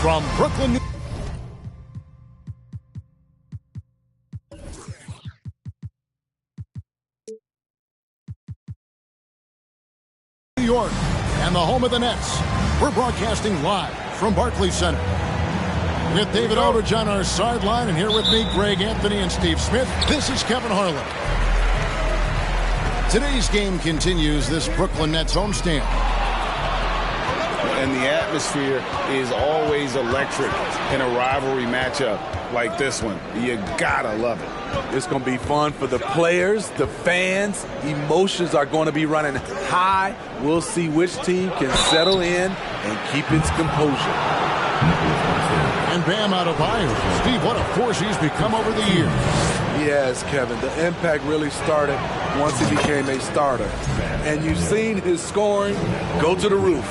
from Brooklyn, New York, and the home of the Nets. We're broadcasting live from Barclays Center with David Aldridge on our sideline, and here with me, Greg Anthony and Steve Smith. This is Kevin Harlan. Today's game continues this Brooklyn Nets homestand. And the atmosphere is always electric in a rivalry matchup like this one. You gotta love it. It's going to be fun for the players, the fans. Emotions are going to be running high. We'll see which team can settle in and keep its composure. And Bam Adebayo. Steve, what a force he's become over the years. Yes, Kevin. The impact really started once he became a starter. And you've seen his scoring go to the roof.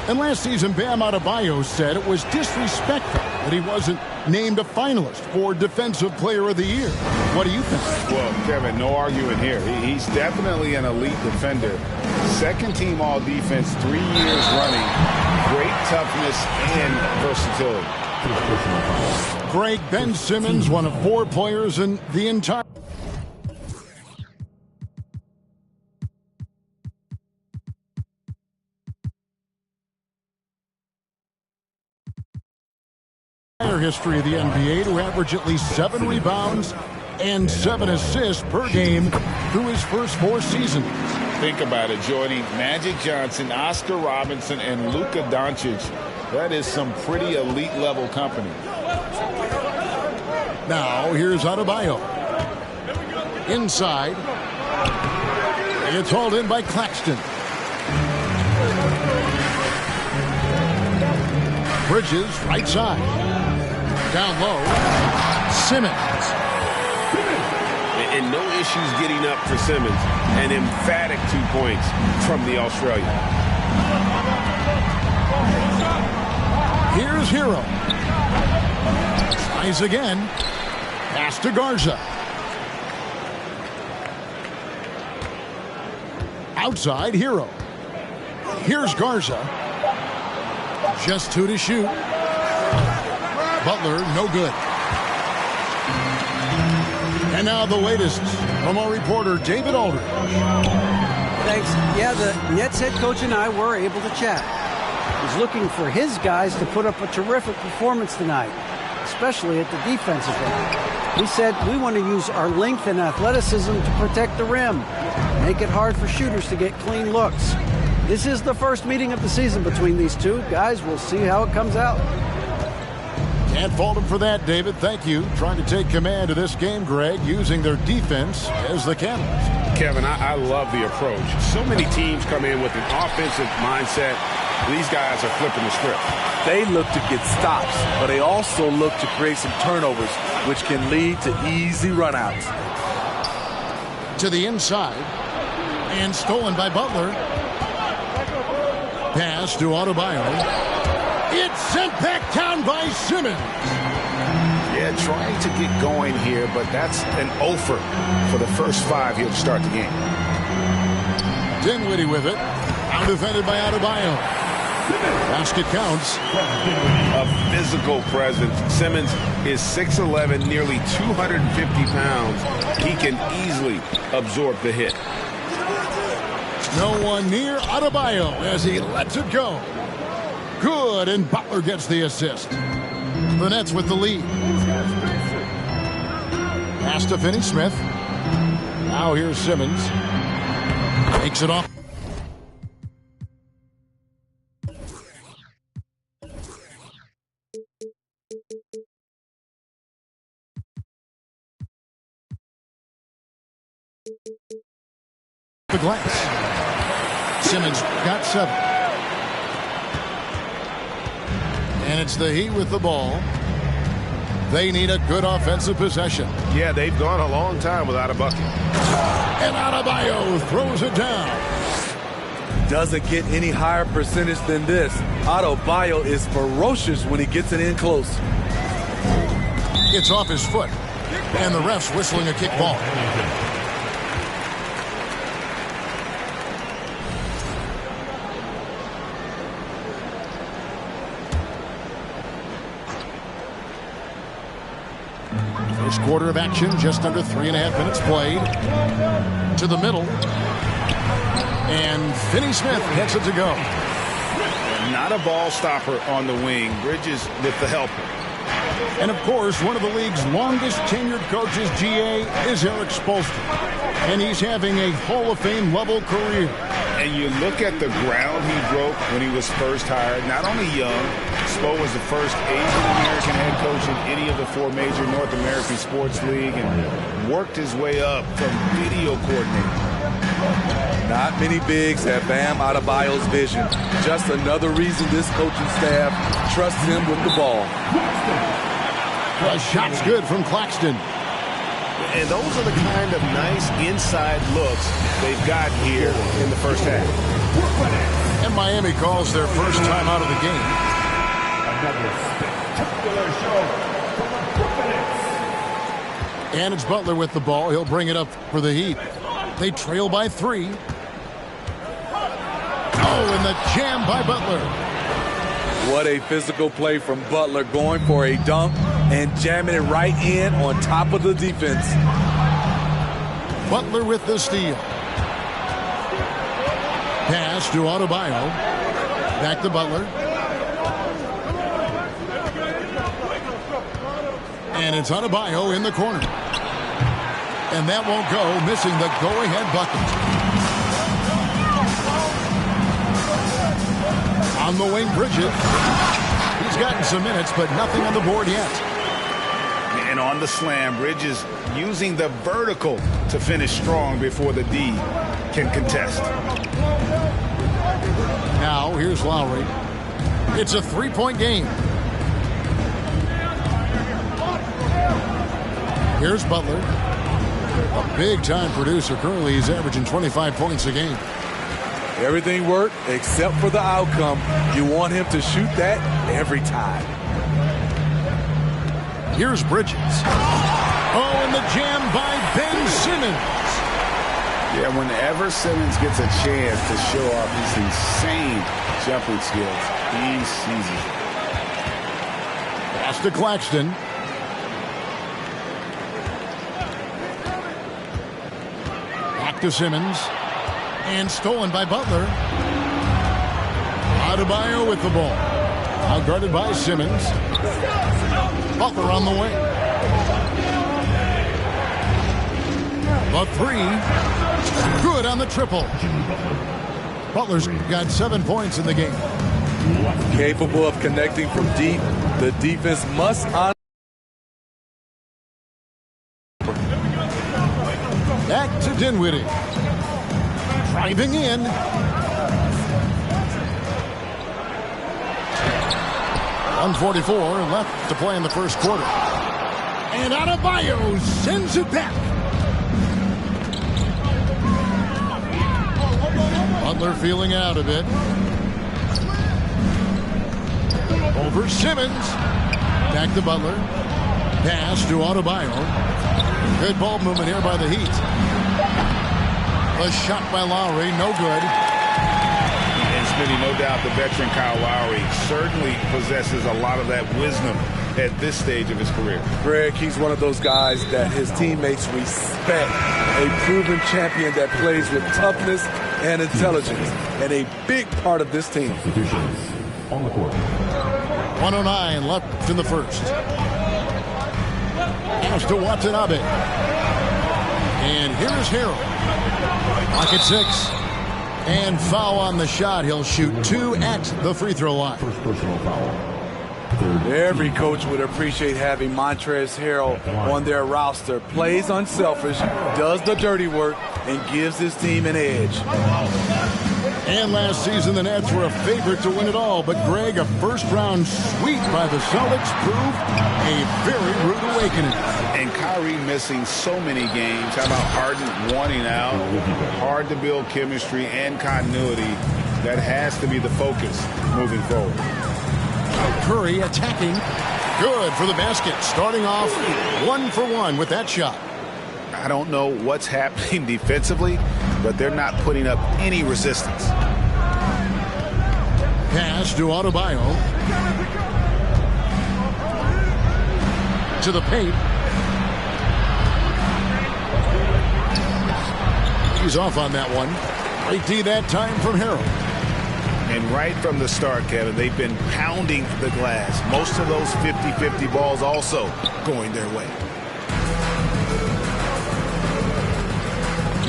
And last season, Bam Adebayo said it was disrespectful that he wasn't named a finalist for Defensive Player of the Year. What do you think? Well, Kevin, no argument here. He's definitely an elite defender. Second team all-defense, 3 years running. Great toughness and versatility. Greg, Ben Simmons, one of 4 players in the entire history of the NBA to average at least 7 rebounds and 7 assists per game through his first 4 seasons. Think about it, Jordy. Magic Johnson, Oscar Robinson, and Luka Doncic. That is some pretty elite-level company. Now, here's Adebayo. Inside. It's hauled in by Claxton. Bridges, right side. Down low. Simmons. And no issues getting up for Simmons. An emphatic 2 points from the Australian. Here's Hero. Tries again. Pass to Garza. Outside, Hero. Here's Garza. Just 2 to shoot. Butler, no good. And now the latest from our reporter, David Aldridge. Thanks. Yeah, the Nets head coach and I were able to chat. He's looking for his guys to put up a terrific performance tonight, especially at the defensive end. He said, we want to use our length and athleticism to protect the rim, make it hard for shooters to get clean looks. This is the first meeting of the season between these two. Guys, we'll see how it comes out. Can't fault him for that, David. Thank you. Trying to take command of this game, Greg, using their defense as the catalyst. Kevin, I love the approach. So many teams come in with an offensive mindset. These guys are flipping the script. They look to get stops, but they also look to create some turnovers, which can lead to easy runouts. To the inside, and stolen by Butler. Pass to Adebayo. It's sent back down by Simmons. Yeah, trying to get going here, but that's an offer for the first 5 here to start the game. Dinwiddie with it. Out defended by Adebayo. Basket counts. A physical presence. Simmons is 6'11", nearly 250 pounds. He can easily absorb the hit. No one near Adebayo as he lets it go. Good, and Butler gets the assist. The Nets with the lead. Pass to Finney-Smith. Now here's Simmons. Takes it off. The glass. Simmons got 7. And it's the Heat with the ball. They need a good offensive possession. Yeah, they've gone a long time without a bucket. And Adebayo throws it down. Doesn't get any higher percentage than this. Adebayo is ferocious when he gets it in close. It's off his foot. And the ref's whistling a kick ball. First quarter of action, just under 3.5 minutes played. To the middle. And Finney Smith gets it to go. Not a ball stopper on the wing. Bridges with the helper. And, of course, one of the league's longest tenured coaches, GA, is Eric Spoelstra. And he's having a Hall of Fame level career. And you look at the ground he broke when he was first hired. Not only young, Spo was the first Asian-American head coach in any of the 4 major North American sports league and worked his way up from video coordinator. Not many bigs have Bam Adebayo's vision. Just another reason this coaching staff trusts him with the ball. The shot's good from Claxton. And those are the kind of nice inside looks they've got here in the first half. And Miami calls their first time out of the game. And it's Butler with the ball. He'll bring it up for the Heat. They trail by 3. Oh, and the jam by Butler. What a physical play from Butler, going for a dunk and jamming it right in on top of the defense. Butler with the steal. Pass to Adebayo. Back to Butler. And it's Adebayo in the corner. And that won't go, missing the go-ahead bucket. On the wing, Bridges. He's gotten some minutes, but nothing on the board yet. And on the slam, Bridges using the vertical to finish strong before the D can contest. Now, here's Lowry. It's a 3-point game. Here's Butler. A big-time producer. Currently, he's averaging 25 points a game. Everything worked except for the outcome. You want him to shoot that every time. Here's Bridges. Oh, and the jam by Ben Simmons. Yeah, whenever Simmons gets a chance to show off his insane jumping skills, he seizes it. Pass to Claxton. Back to Simmons. And stolen by Butler. Adebayo with the ball. Out guarded by Simmons. Butler on the way. The 3. Good on the triple. Butler's got 7 points in the game. Capable of connecting from deep. The defense must honor. Back to Dinwiddie. Driving in. .144 left to play in the first quarter. And Adebayo sends it back. Butler feeling out a bit. Over Simmons. Back to Butler. Pass to Adebayo. Good ball movement here by the Heat. A shot by Lowry, no good. And Smitty, no doubt the veteran Kyle Lowry certainly possesses a lot of that wisdom at this stage of his career. Greg, he's one of those guys that his teammates respect. A proven champion that plays with toughness and intelligence. And a big part of this team. On the court. 109 left in the first. Pass to Watanabe. And here's Harrell. Lock at 6. And foul on the shot. He'll shoot 2 at the free throw line. First personal foul. Every coach would appreciate having Montrezl Harrell on their roster. Plays unselfish, does the dirty work, and gives his team an edge. And last season, the Nets were a favorite to win it all. But, Greg, a first-round sweep by the Celtics proved a very rude awakening. And Kyrie missing so many games. How about Harden wanting out? Hard to build chemistry and continuity. That has to be the focus moving forward. Curry attacking. Good for the basket. Starting off 1 for 1 with that shot. I don't know what's happening defensively, but they're not putting up any resistance. Pass to Adebayo. To the paint. He's off on that one. Great D that time from Harrell. And right from the start, Kevin, they've been pounding the glass. Most of those 50-50 balls also going their way.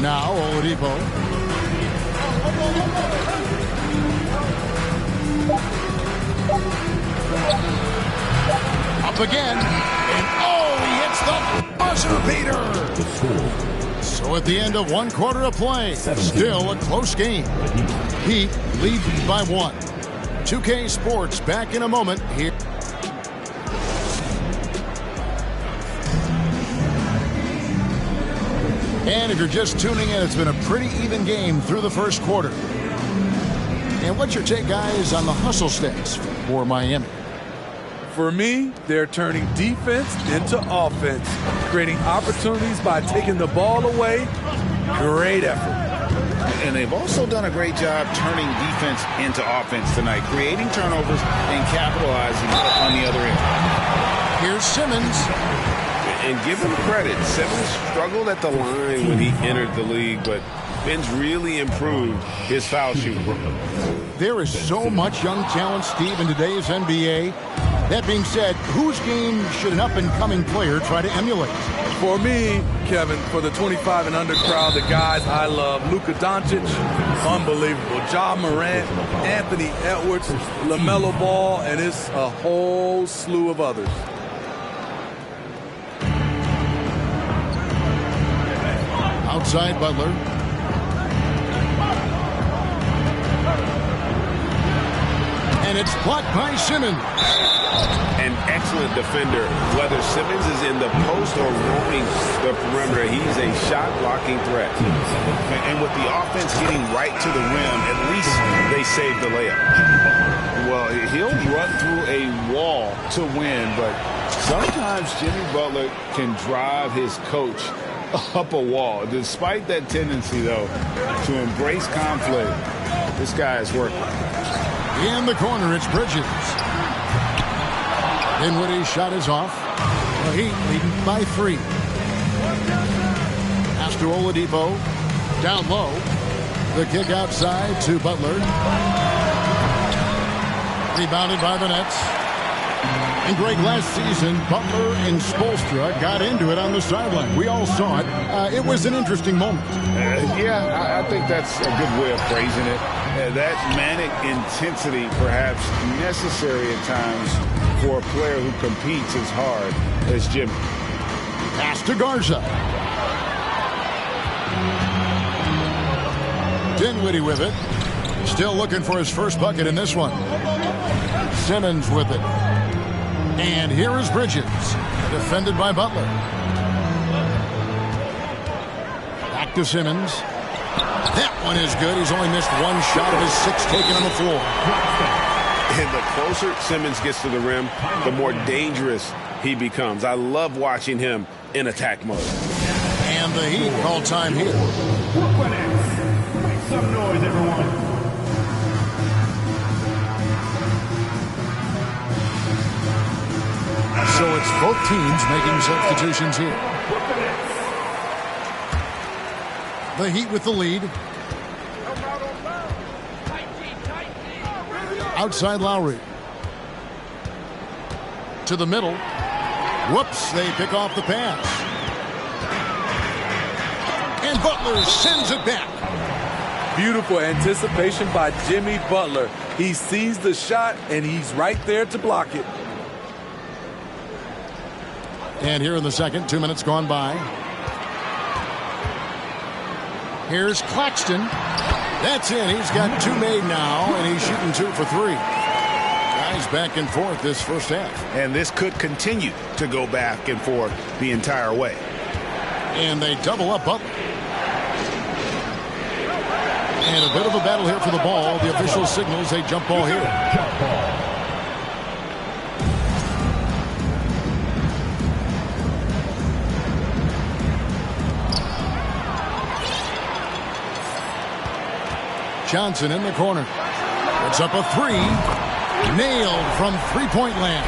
Now Oladipo. Up again. And oh, he hits the buzzer beater. So at the end of one quarter of play, still a close game. Heat lead by 1. 2K Sports back in a moment here. And if you're just tuning in, it's been a pretty even game through the first quarter. And what's your take, guys, on the hustle stats for Miami? For me, they're turning defense into offense, creating opportunities by taking the ball away. Great effort. And they've also done a great job turning defense into offense tonight, creating turnovers and capitalizing on the other end. Here's Simmons. And give him credit. Simmons struggled at the line when he entered the league, but Ben's really improved his foul shooting. There is so much young talent, Steve, in today's NBA. That being said, whose game should an up-and-coming player try to emulate? For me, Kevin, for the 25 and under crowd, the guys I love, Luka Doncic, unbelievable. Ja Morant, Anthony Edwards, LaMelo Ball, and it's a whole slew of others. Outside Butler. And it's blocked by Simmons. An excellent defender. Whether Simmons is in the post or roaming the perimeter, he's a shot-blocking threat. And with the offense getting right to the rim, at least they saved the layup. Well, he'll run through a wall to win, but sometimes Jimmy Butler can drive his coach up a wall. Despite that tendency, though, to embrace conflict, this guy is working. In the corner, it's Bridges. Dinwiddie's shot is off. The Heat leading by 3. Pass to Oladipo. Down low. The kick outside to Butler. Rebounded by the Nets. And Greg, last season, Butler and Spoelstra got into it on the sideline. We all saw it. It was an interesting moment. Yeah, I think that's a good way of phrasing it. That manic intensity perhaps necessary at times for a player who competes as hard as Jimmy. Pass to Garza. Dinwiddie with it. Still looking for his first bucket in this one. Simmons with it. And here is Bridges, defended by Butler. Back to Simmons. That one is good. He's only missed one shot of his 6 taken on the floor. And the closer Simmons gets to the rim, the more dangerous he becomes. I love watching him in attack mode. And the Heat call time here. Make some noise, everyone. So it's both teams making substitutions here. The Heat with the lead. Outside Lowry. To the middle. Whoops, they pick off the pass. And Butler sends it back. Beautiful anticipation by Jimmy Butler. He sees the shot, and he's right there to block it. And here in the second, 2 minutes gone by. Here's Claxton. That's in. He's got 2 made now, and he's shooting 2 for 3. Guys back and forth this first half. And this could continue to go back and forth the entire way. And they double up Butler. And a bit of a battle here for the ball. The official signals a jump ball here. Jump ball. Johnson in the corner. Puts up a 3. Nailed from three-point land.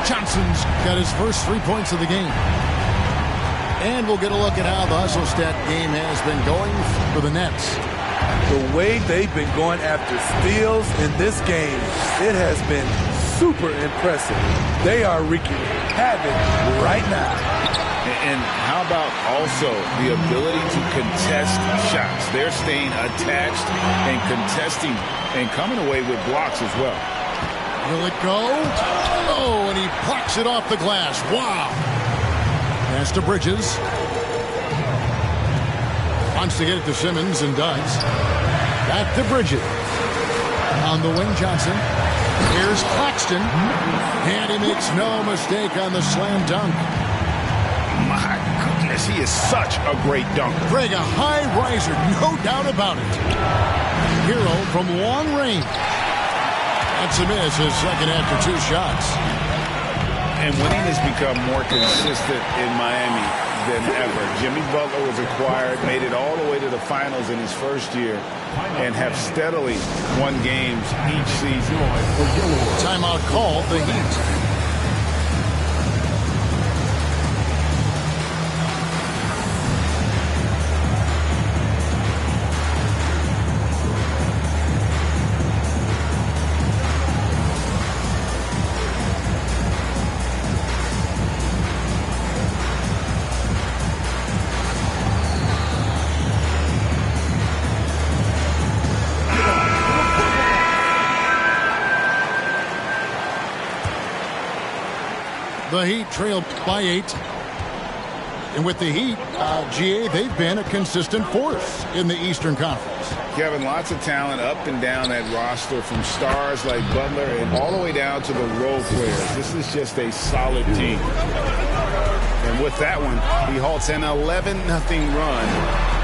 Johnson's got his first 3 points of the game. And we'll get a look at how the Husselstadt game has been going for the Nets. The way they've been going after steals in this game, it has been super impressive. They are wreaking havoc right now. And how about also the ability to contest shots? They're staying attached and contesting and coming away with blocks as well. Will it go? Oh, and he plucks it off the glass. Wow. Pass to Bridges. Wants to get it to Simmons and does. Back to Bridges. On the wing, Johnson. Here's Claxton. And he makes no mistake on the slam dunk. My goodness, he is such a great dunker. Greg, a high riser, no doubt about it. Hero from long range. That's a miss, his second after 2 shots. And winning has become more consistent in Miami than ever. Jimmy Butler was acquired, made it all the way to the finals in his first year, and have steadily won games each season. Timeout called, the Heat. The Heat trailed by 8. And with the Heat, GA, they've been a consistent force in the Eastern Conference. Kevin, lots of talent up and down that roster, from stars like Butler and all the way down to the role players. This is just a solid team. And with that one, he halts an 11-0 run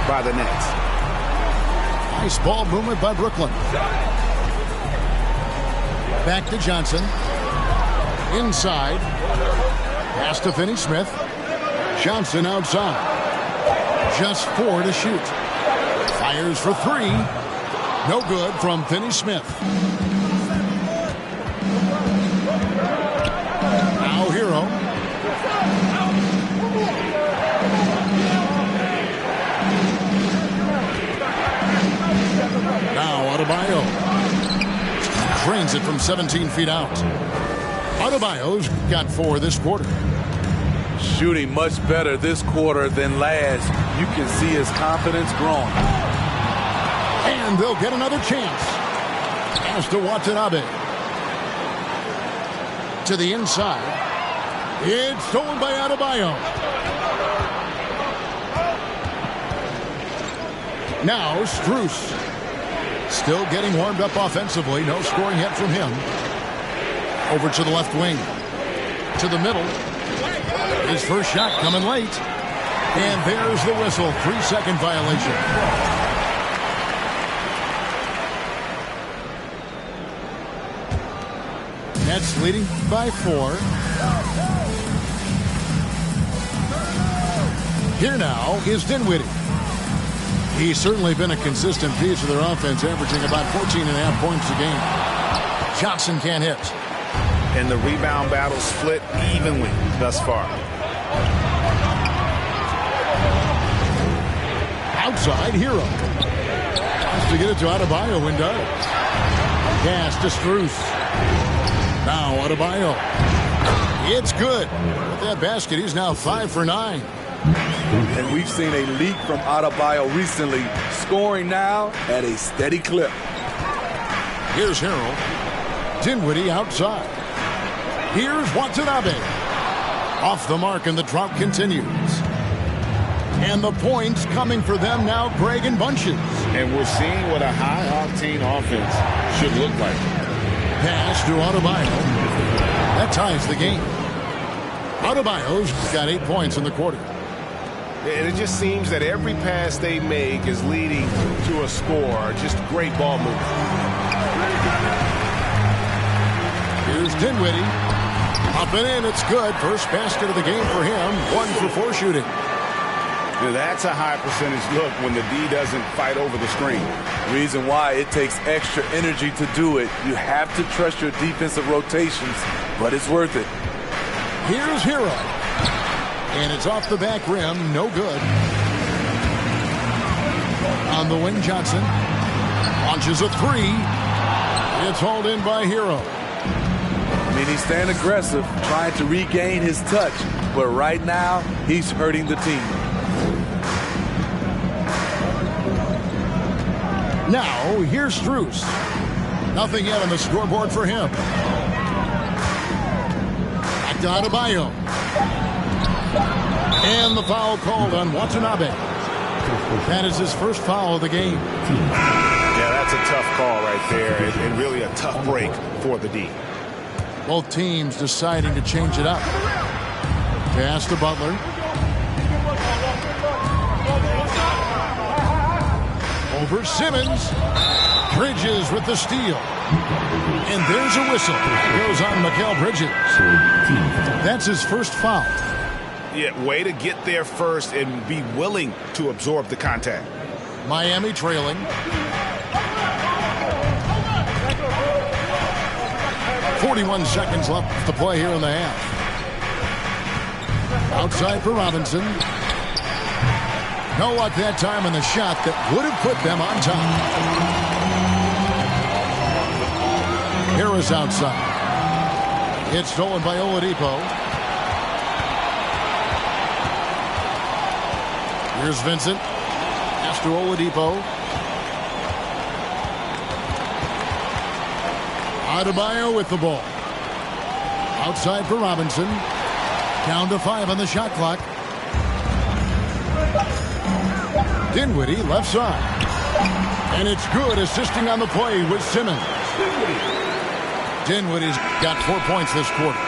by the Nets. Nice ball movement by Brooklyn. Back to Johnson. Inside. Pass to Finney-Smith. Johnson outside. Just 4 to shoot. Fires for 3. No good from Finney-Smith. Now Hero. Now Adebayo. Drains it from 17 feet out. Adebayo's got 4 this quarter. Shooting much better this quarter than last. You can see his confidence growing. And they'll get another chance. Pass to Watanabe. To the inside. It's stolen by Adebayo. Now Strus. Still getting warmed up offensively. No scoring yet from him. Over to the left wing. To the middle. His first shot coming late. And there's the whistle. 3-second violation. Nets leading by 4. Here now is Dinwiddie. He's certainly been a consistent piece of their offense, averaging about 14.5 points a game. Johnson can't hit. And the rebound battle split evenly thus far. Outside, Hero. Has to get it to Adebayo and does. Pass to Strus. Now Adebayo. It's good. With that basket, he's now 5 for 9. And we've seen a leak from Adebayo recently, scoring now at a steady clip. Here's Harrell. Dinwiddie outside. Here's Watanabe. Off the mark, and the drought continues. And the points coming for them now, Greg, in bunches. And we're seeing what a high-octane offense should look like. Pass to Adebayo. That ties the game. Adebayo's got 8 points in the quarter. And it just seems that every pass they make is leading to a score. Just great ball movement. Here's Dinwiddie. Up and in, it's good. First basket of the game for him. 1 for 4 shooting. Now that's a high percentage look when the D doesn't fight over the screen. Reason why it takes extra energy to do it. You have to trust your defensive rotations, but it's worth it. Here's Hero. And it's off the back rim. No good. On the wing, Johnson launches a three. It's hauled in by Hero. I mean, he's staying aggressive, trying to regain his touch. But right now, he's hurting the team. Now, here's Strus. Nothing yet on the scoreboard for him. Back to Adebayo. And the foul called on Watanabe. That is his first foul of the game. Yeah, that's a tough call right there, and really a tough break for the D. Both teams deciding to change it up. Pass to Butler. Over Simmons. Bridges with the steal. And there's a whistle. It goes on Mikal Bridges. That's his first foul. Yeah, way to get there first and be willing to absorb the contact. Miami trailing. 41 seconds left to play here in the half. Outside for Robinson. No luck that time on the shot that would have put them on top. Harris outside. It's stolen by Oladipo. Here's Vincent. Pass to Oladipo. Adebayo with the ball. Outside for Robinson. Down to 5 on the shot clock. Dinwiddie left side. And it's good, assisting on the play with Simmons. Dinwiddie's got 4 points this quarter.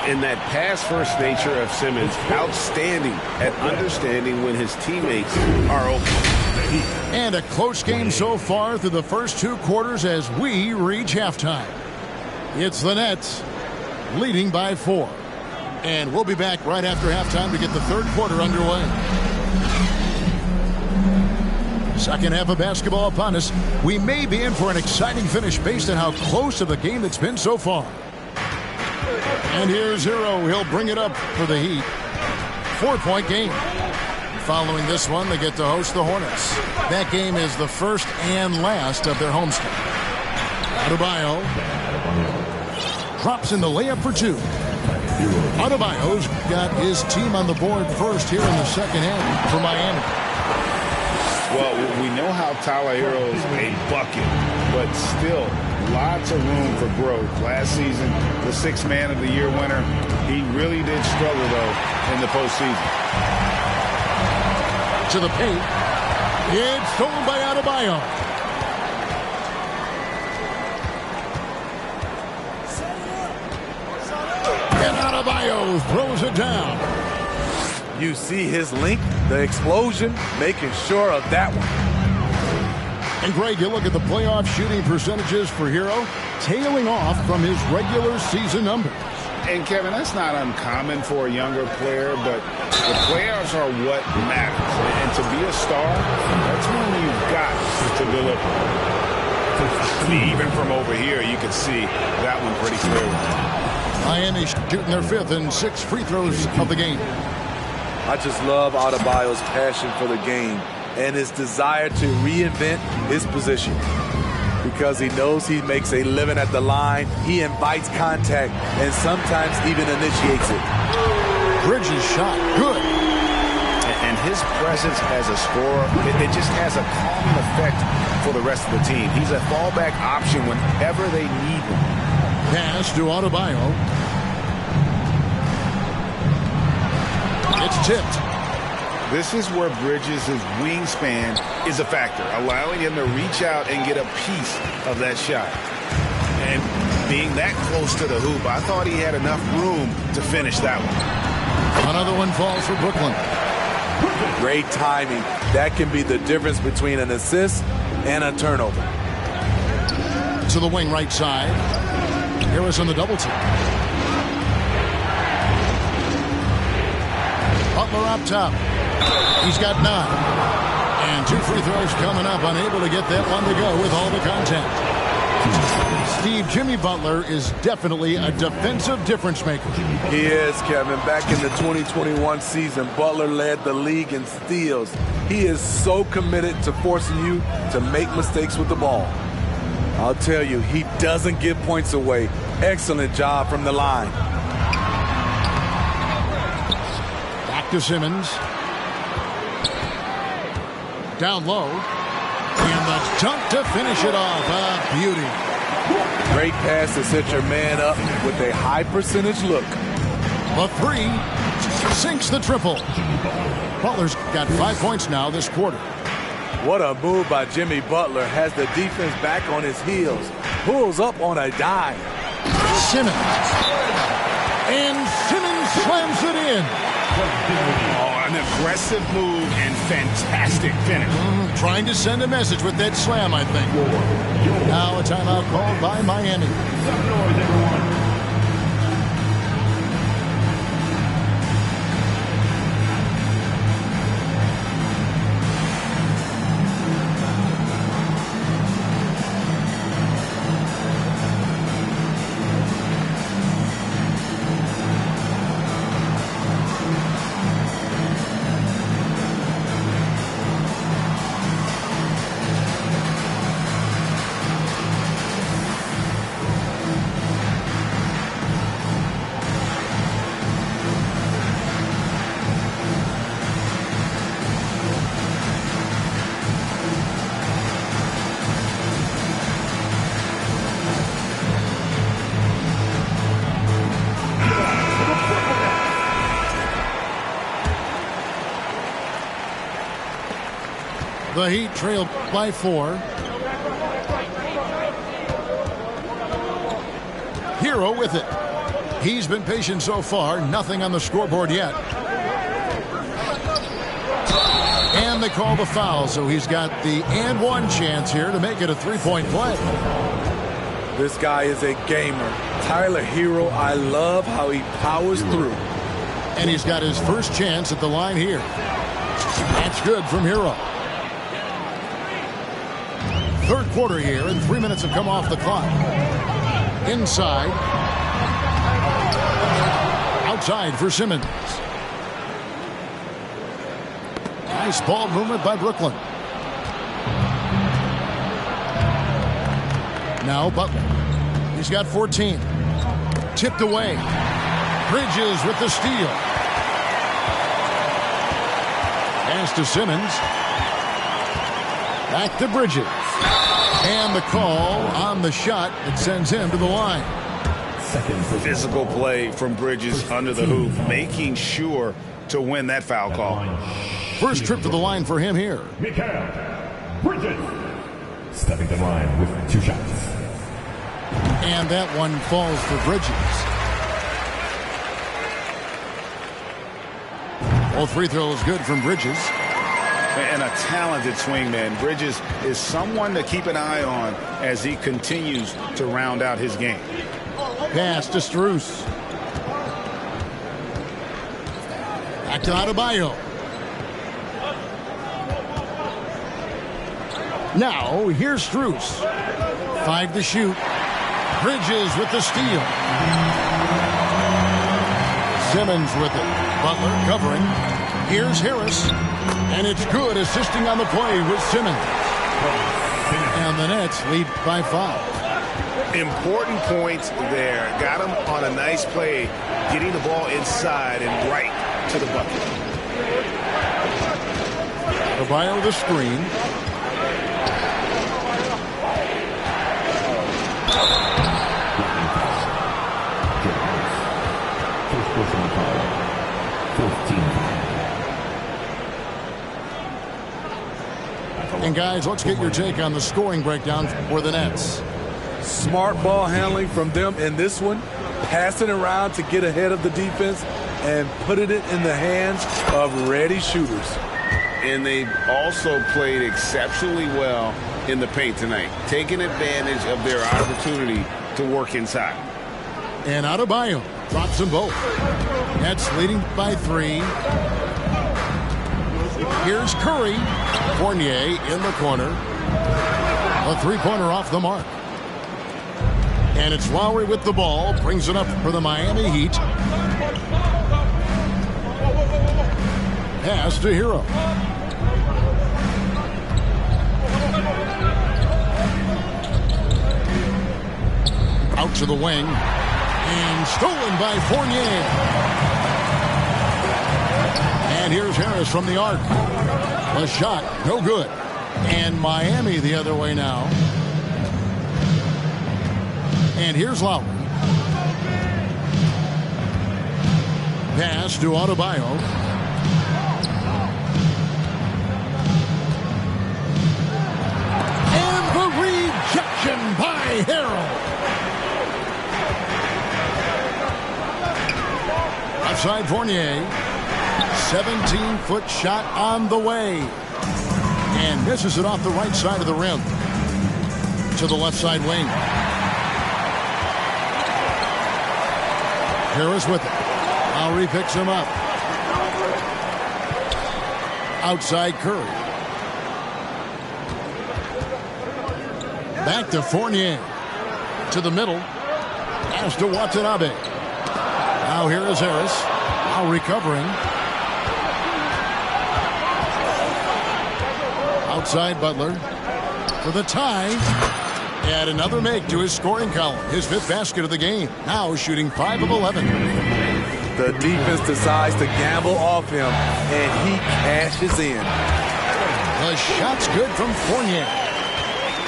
And that pass-first nature of Simmons, outstanding at understanding when his teammates are open. And a close game so far through the first 2 quarters as we reach halftime. It's the Nets leading by 4. And we'll be back right after halftime to get the third quarter underway. Second half of basketball upon us. We may be in for an exciting finish based on how close of the game that's been so far. And here's Hero. He'll bring it up for the Heat. 4-point game. Following this one, they get to host the Hornets. That game is the first and last of their homestand. Adebayo drops in the layup for 2. Adebayo's got his team on the board first here in the second half for Miami. Well, we know how Tyler Hero is a bucket, but still lots of room for growth. Last season, the 6th Man of the Year winner, he really did struggle, though, in the postseason. To the paint. It's stolen by Adebayo. And Adebayo throws it down. You see his length, the explosion, making sure of that one. And Greg, you look at the playoff shooting percentages for Hero, tailing off from his regular season numbers. And, Kevin, that's not uncommon for a younger player, but the playoffs are what matters. And to be a star, that's when you've got to deliver. Even from over here, you can see that one pretty clearly. Miami shooting their 5th and 6 free throws of the game. I just love Adebayo's passion for the game and his desire to reinvent his position. Because he knows he makes a living at the line, he invites contact and sometimes even initiates it. Bridges shot, good. And his presence as a scorer, it just has a calming effect for the rest of the team. He's a fallback option whenever they need him. Pass to Adebayo. It's tipped. This is where Bridges' wingspan is a factor, allowing him to reach out and get a piece of that shot. And being that close to the hoop, I thought he had enough room to finish that one. Another one falls for Brooklyn. Great timing. That can be the difference between an assist and a turnover. To the wing right side. Harris on the double team. Butler up top. He's got 9. And 2 free throws coming up. Unable to get that one to go with all the contact. Steve, Jimmy Butler is definitely a defensive difference maker. He is, Kevin. Back in the 2021 season, Butler led the league in steals. He is so committed to forcing you to make mistakes with the ball. I'll tell you, he doesn't give points away. Excellent job from the line. Back to Simmons. Down low. And the dunk to finish it off. A beauty. Great pass to set your man up with a high percentage look. The three sinks the triple. Butler's got 5 points now this quarter. What a move by Jimmy Butler. Has the defense back on his heels. Pulls up on a dime. Simmons. And Simmons slams it in. Oh, an aggressive move and fantastic finish. Trying to send a message with that slam, I think. Now a timeout called by Miami. The Heat trailed by 4. Hero with it. He's been patient so far. Nothing on the scoreboard yet. And they call the foul, so he's got the and one chance here to make it a three-point play. This guy is a gamer. Tyler Hero, I love how he powers through. And he's got his first chance at the line here. That's good from Hero. Third quarter here, and 3 minutes have come off the clock. Inside. Outside for Simmons. Nice ball movement by Brooklyn. Now Butler. He's got 14. Tipped away. Bridges with the steal. Pass to Simmons. Back to Bridges. And the call on the shot that sends him to the line. Physical play from Bridges under the hoop, making sure to win that foul call. First trip to the line for him here. Mikal Bridges stepping to the line with 2 shots. And that one falls for Bridges. All free throws good from Bridges. And a talented swingman. Bridges is someone to keep an eye on as he continues to round out his game. Pass to Strus. Back to Adebayo. Now, here's Strus. 5 to shoot. Bridges with the steal. Simmons with it. Butler covering. Here's Harris. And it's good, assisting on the play with Simmons. And the Nets lead by 5. Important points there. Got him on a nice play, getting the ball inside and right to the bucket. Adebayo the screen. And guys, let's get your take on the scoring breakdown for the Nets. Smart ball handling from them in this one. Passing around to get ahead of the defense and putting it in the hands of ready shooters. And they've also played exceptionally well in the paint tonight, taking advantage of their opportunity to work inside. And Adebayo drops them both. Nets leading by 3. Here's Curry. Fournier in the corner. A three-pointer off the mark. And it's Lowry with the ball. Brings it up for the Miami Heat. Pass to Hero. Out to the wing. And stolen by Fournier. And here's Harris from the arc. A shot, no good. And Miami the other way now. And here's Lowry. Pass to Adebayo. And the rejection by Harrell. Outside Fournier. 17-foot shot on the way. And misses it off the right side of the rim. To the left side wing. Harris with it. Lowry picks him up. Outside Curry. Back to Fournier. To the middle. Pass to Watanabe. Now here is Harris. Now recovering. Outside Butler. For the tie. And another make to his scoring column. His 5th basket of the game. Now shooting 5 of 11. The defense decides to gamble off him, and he cashes in. The shot's good from Fournier.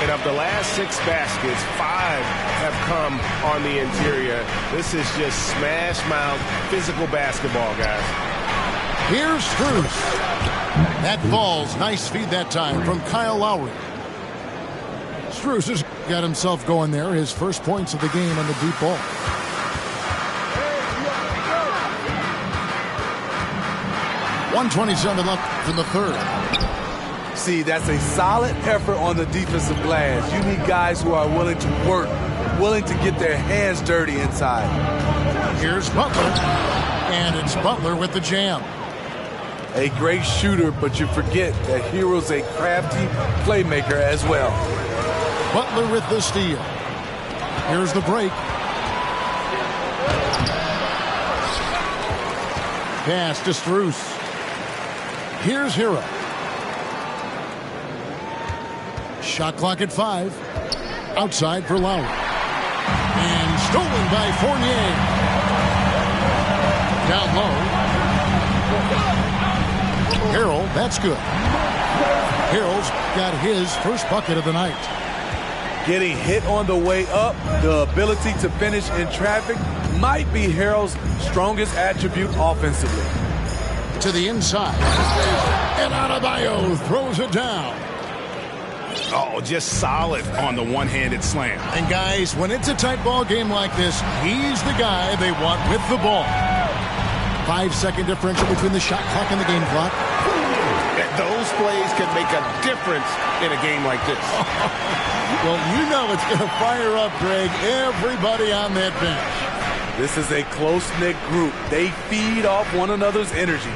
And of the last 6 baskets, 5 have come on the interior. This is just smash mouth physical basketball, guys. Here's Strus. That falls. Nice feed that time from Kyle Lowry. Strus has got himself going there. His first points of the game on the deep ball. .127 left in the third. See, that's a solid effort on the defensive glass. You need guys who are willing to work, willing to get their hands dirty inside. Here's Butler. And it's Butler with the jam. A great shooter, but you forget that Hero's a crafty playmaker as well. Butler with the steal. Here's the break. Pass to Strus. Here's Hero. Shot clock at 5. Outside for Lowry. And stolen by Fournier. Down low. Harrell, that's good. Harrell's got his first bucket of the night. Getting hit on the way up, the ability to finish in traffic might be Harrell's strongest attribute offensively. To the inside. And Adebayo throws it down. Oh, just solid on the one-handed slam. And guys, when it's a tight ball game like this, he's the guy they want with the ball. 5-second differential between the shot clock and the game clock. Those plays can make a difference in a game like this. Well, you know it's going to fire up, Greg, everybody on that bench. This is a close-knit group. They feed off one another's energy.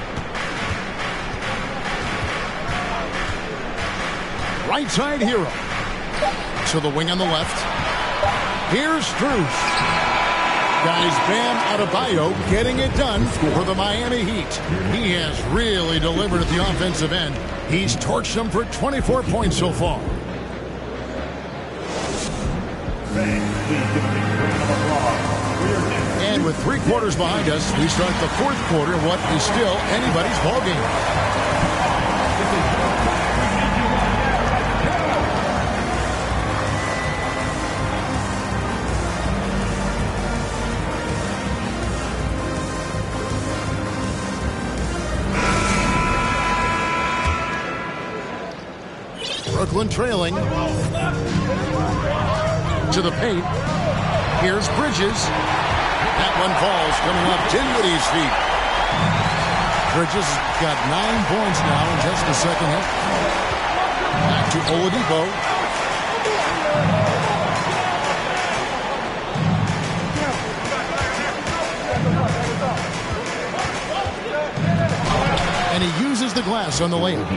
Right side Hero. To the wing on the left. Here's Strus. Guys, Bam Adebayo getting it done for the Miami Heat. He has really delivered at the offensive end. He's torched them for 24 points so far. And with 3 quarters behind us, we start the 4th quarter, what is still anybody's ball game. Brooklyn trailing. To the paint. Here's Bridges. That one falls, coming off Dinwiddie's feet. Bridges got 9 points now in just the second half. Back to Oladipo. And he uses the glass on the layup.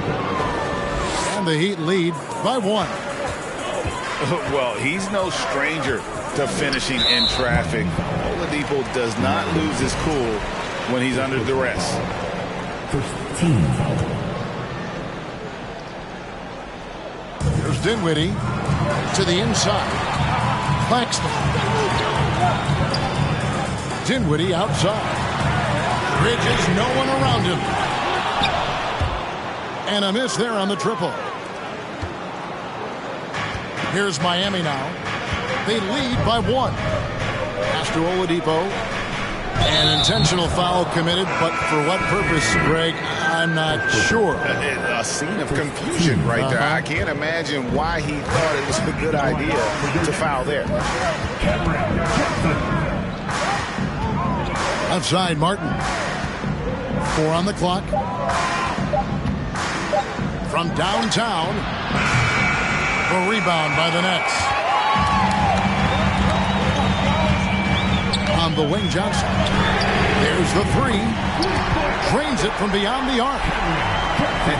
And the Heat lead by 1. Well, he's no stranger to finishing in traffic. Oladipo does not lose his cool when he's under duress. First team foul. Here's Dinwiddie to the inside. Claxton. Dinwiddie outside. Bridges, no one around him. And a miss there on the triple. Here's Miami now. They lead by 1. Pass to Oladipo. An intentional foul committed, but for what purpose, Greg? I'm not sure. A scene of confusion right there. I can't imagine why he thought it was a good idea to foul there. Outside, Martin. 4 on the clock. From downtown. A rebound by the Nets. On the wing, Johnson. There's the 3. Drains it from beyond the arc.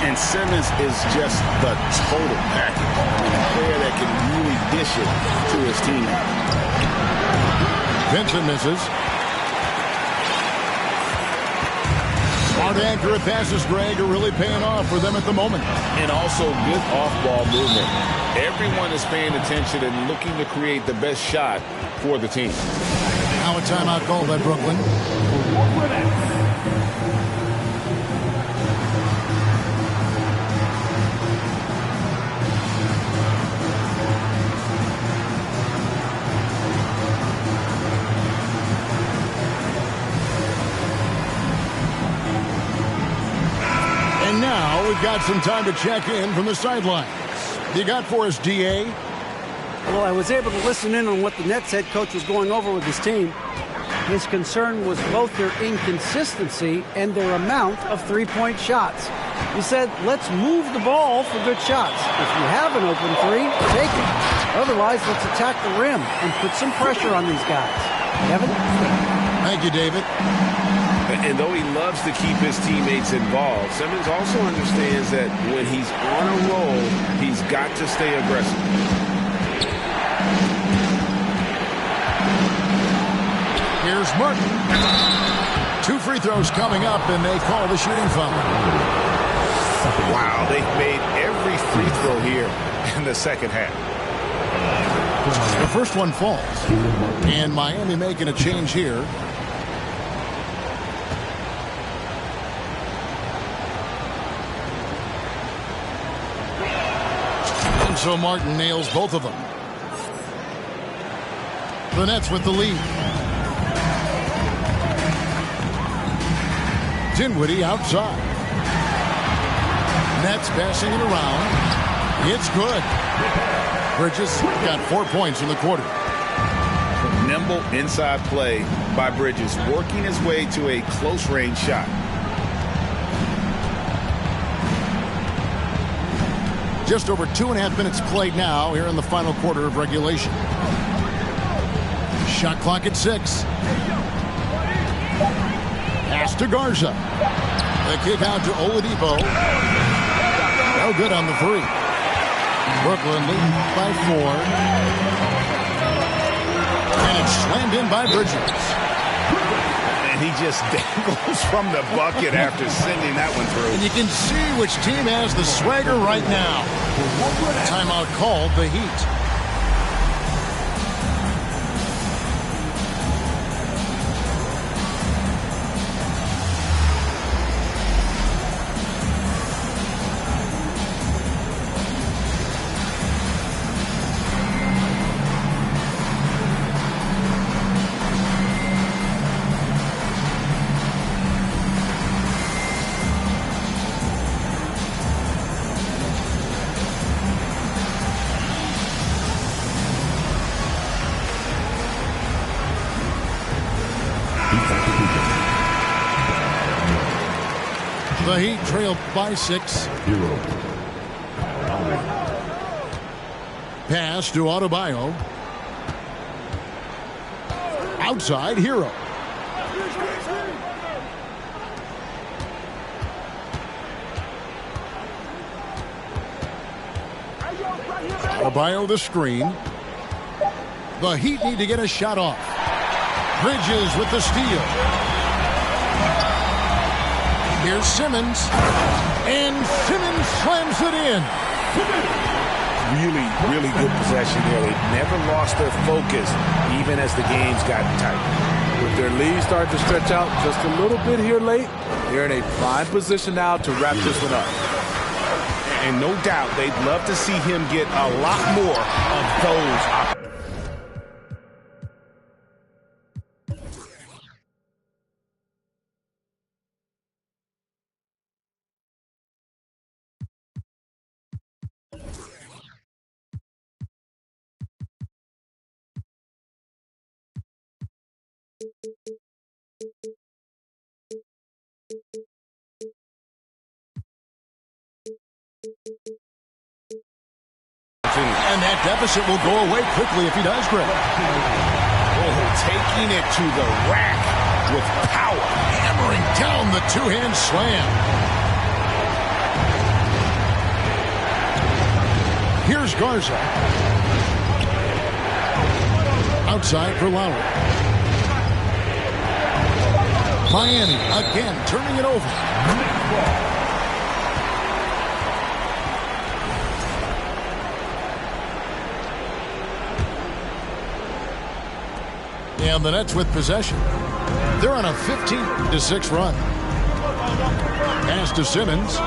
And Simmons is just the total package. A player that can really dish it to his teammates. Vincent misses. Smart, accurate passes, Greg, are really paying off for them at the moment. And also good off-ball movement. Everyone is paying attention and looking to create the best shot for the team. Now a timeout called by Brooklyn. And now we've got some time to check in from the sidelines. You got for us, D.A.? Well, I was able to listen in on what the Nets head coach was going over with his team. His concern was both their inconsistency and their amount of three-point shots. He said, let's move the ball for good shots. If you have an open 3, take it. Otherwise, let's attack the rim and put some pressure on these guys. Kevin? Thank you, David. And though he loves to keep his teammates involved, Simmons also understands that when he's on a roll, he's got to stay aggressive. Here's Martin. 2 free throws coming up, and they call the shooting foul. Wow, they've made every free throw here in the second half. The first one falls, and Miami making a change here. And so Martin nails both of them. The Nets with the lead. Dinwiddie outside. Nets passing it around. It's good. Bridges got 4 points in the quarter. Nimble inside play by Bridges, working his way to a close-range shot. Just over 2.5 minutes played now here in the final quarter of regulation. Shot clock at 6. Pass to Garza. The kick out to Oladipo. No good on the 3. Brooklyn leading by 4. And it's slammed in by Bridges. And he just dangles from the bucket after sending that one through. And you can see which team has the swagger right now. Timeout called the Heat. The Heat trailed by 6. Pass to Adebayo. Outside, Hero. Adebayo the screen. The Heat need to get a shot off. Bridges with the steal. Here's Simmons. And Simmons slams it in. Really, really good possession there. They never lost their focus, even as the games got tight. With their lead starting to stretch out just a little bit here late, they're in a prime position now to wrap this one up. And no doubt, they'd love to see him get a lot more of those opportunities. And that deficit will go away quickly if he does, Greg. Taking it to the rack with power. Hammering down the two-hand slam. Here's Garza. Outside for Lowry. Miami again turning it over. And the Nets with possession. They're on a 15-6 run. Pass to Simmons.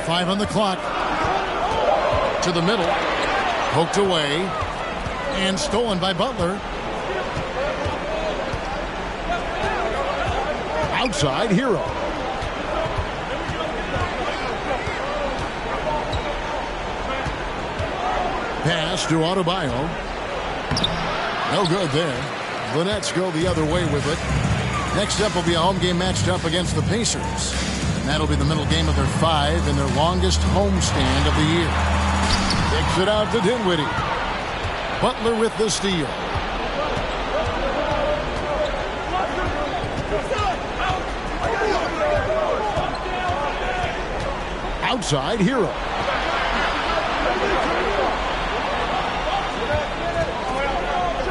Five on the clock. To the middle. Poked away. And stolen by Butler. Outside, Hero. Pass to Adebayo. No good there. The Nets go the other way with it. Next up will be a home game matched up against the Pacers. And that'll be the middle game of their 5 and their longest homestand of the year. Kicks it out to Dinwiddie. Butler with the steal. Outside, Hero.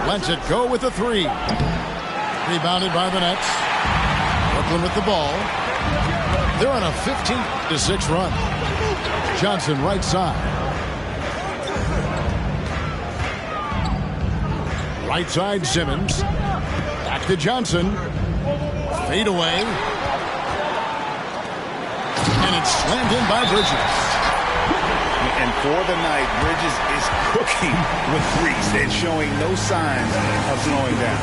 Lets it go with the 3. Rebounded by the Nets. Brooklyn with the ball. They're on a 15-6 run. Johnson right side. Right side Simmons. Back to Johnson. Fade away. And it's slammed in by Bridges. And for the night, Bridges is cooking with threes and showing no signs of slowing down.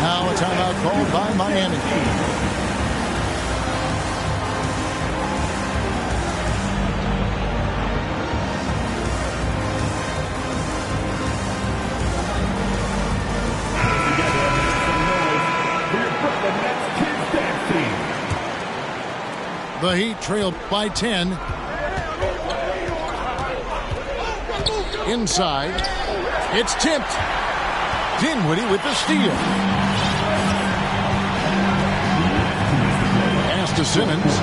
Now a timeout called by Miami. The Heat trailed by 10. Inside. It's tipped. Dinwiddie with the steal. Pass to Simmons.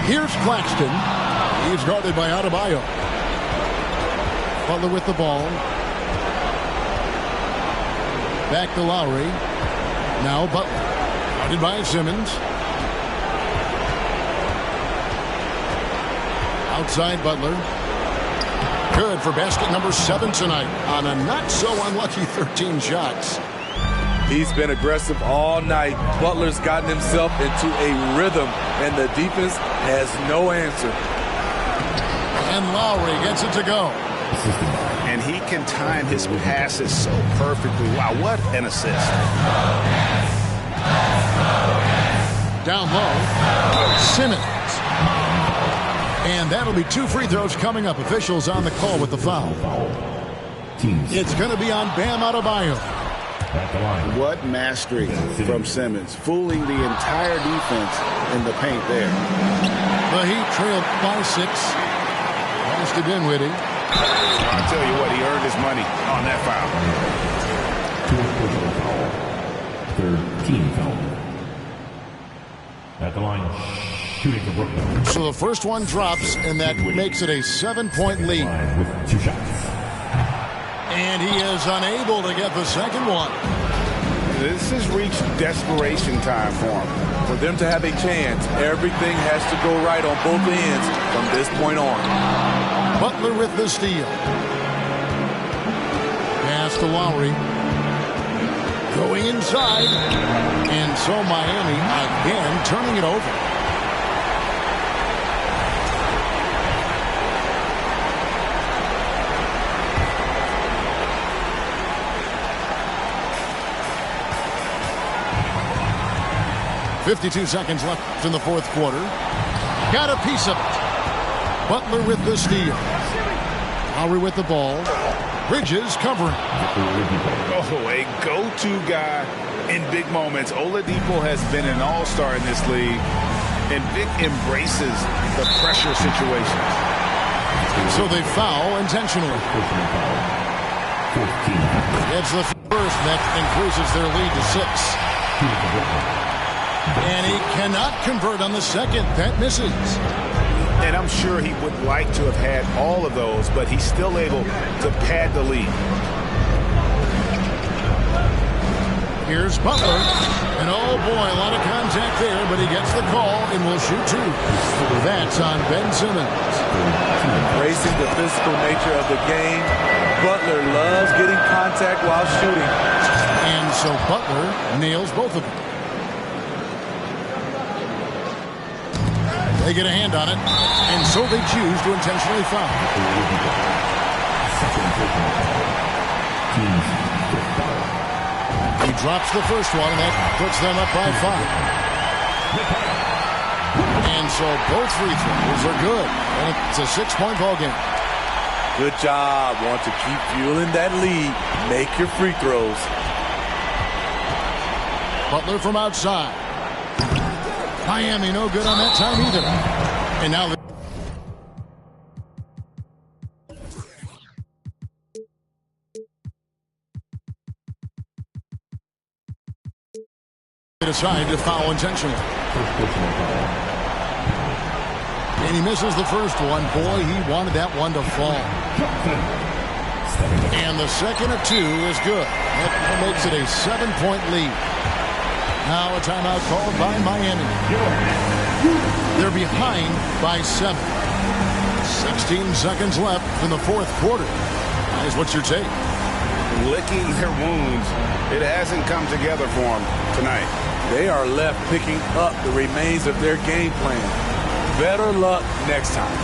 Here's Claxton. He's guarded by Adebayo. Butler with the ball. Back to Lowry. Now Butler. Guarded by Simmons. Outside Butler. Good for basket number 7 tonight on a not-so-unlucky 13 shots. He's been aggressive all night. Butler's gotten himself into a rhythm, and the defense has no answer. And Lowry gets it to go. And he can time his passes so perfectly. Wow, what an assist. Down low, Simmons. And that'll be 2 free throws coming up. Officials on the call with the foul. It's going to be on Bam Adebayo. What mastery from Simmons, fooling the entire defense in the paint there. The Heat trailed by 6. Pass to Dinwiddie. I'll tell you what, he earned his money on that foul. 13 foul. At the line, shooting for Brooklyn. So the first one drops, and that makes it a 7-point lead. With 2 shots. And he is unable to get the second one. This has reached desperation time for him. For them to have a chance, everything has to go right on both ends from this point on. Butler with the steal. Pass to Lowry. Going inside. And so Miami again turning it over. .52 seconds left in the fourth quarter. Got a piece of it. Butler with the steal. Lowry with the ball. Bridges covering. Oh, a go-to guy in big moments. Oladipo has been an all-star in this league, and Vic embraces the pressure situations. So they foul intentionally. Gets the first. That increases their lead to 6. And he cannot convert on the second. That misses. And I'm sure he would like to have had all of those, but he's still able to pad the lead. Here's Butler. And oh boy, a lot of contact there, but he gets the call and will shoot 2. That's on Ben Simmons. Embracing the physical nature of the game, Butler loves getting contact while shooting. And so Butler nails both of them. They get a hand on it, and so they choose to intentionally foul. He drops the first one, and that puts them up by 5. And so both free throws are good, and it's a 6-point ball game. Good job. Want to keep fueling that lead. Make your free throws. Butler from outside. Miami no good on that time either. And now they decide to foul intentionally. And he misses the first one. Boy, he wanted that one to fall. And the second of 2 is good. That makes it a 7-point lead. Now a timeout called by Miami. They're behind by 7. 16 seconds left in the fourth quarter. Guys, what's your take? Licking their wounds. It hasn't come together for them tonight. They are left picking up the remains of their game plan. Better luck next time.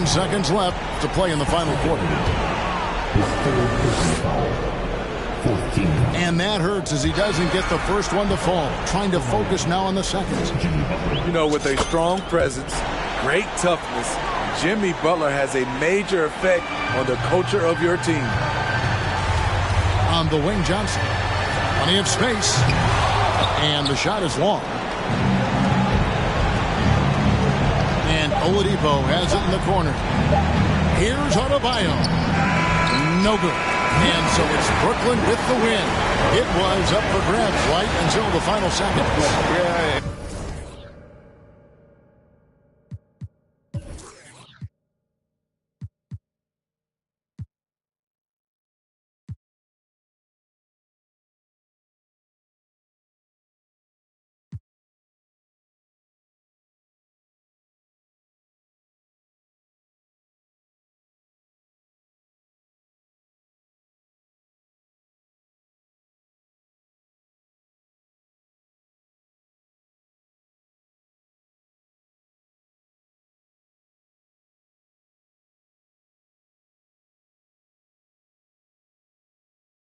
Seconds left to play in the final quarter. And that hurts as he doesn't get the first one to fall. Trying to focus now on the seconds. You know, with a strong presence, great toughness, Jimmy Butler has a major effect on the culture of your team. On the wing, Johnson. Plenty of space. And the shot is long. And Oladipo has it in the corner. Here's Adebayo. No good. And so it's Brooklyn with the win. It was up for grabs right until the final seconds. Yeah.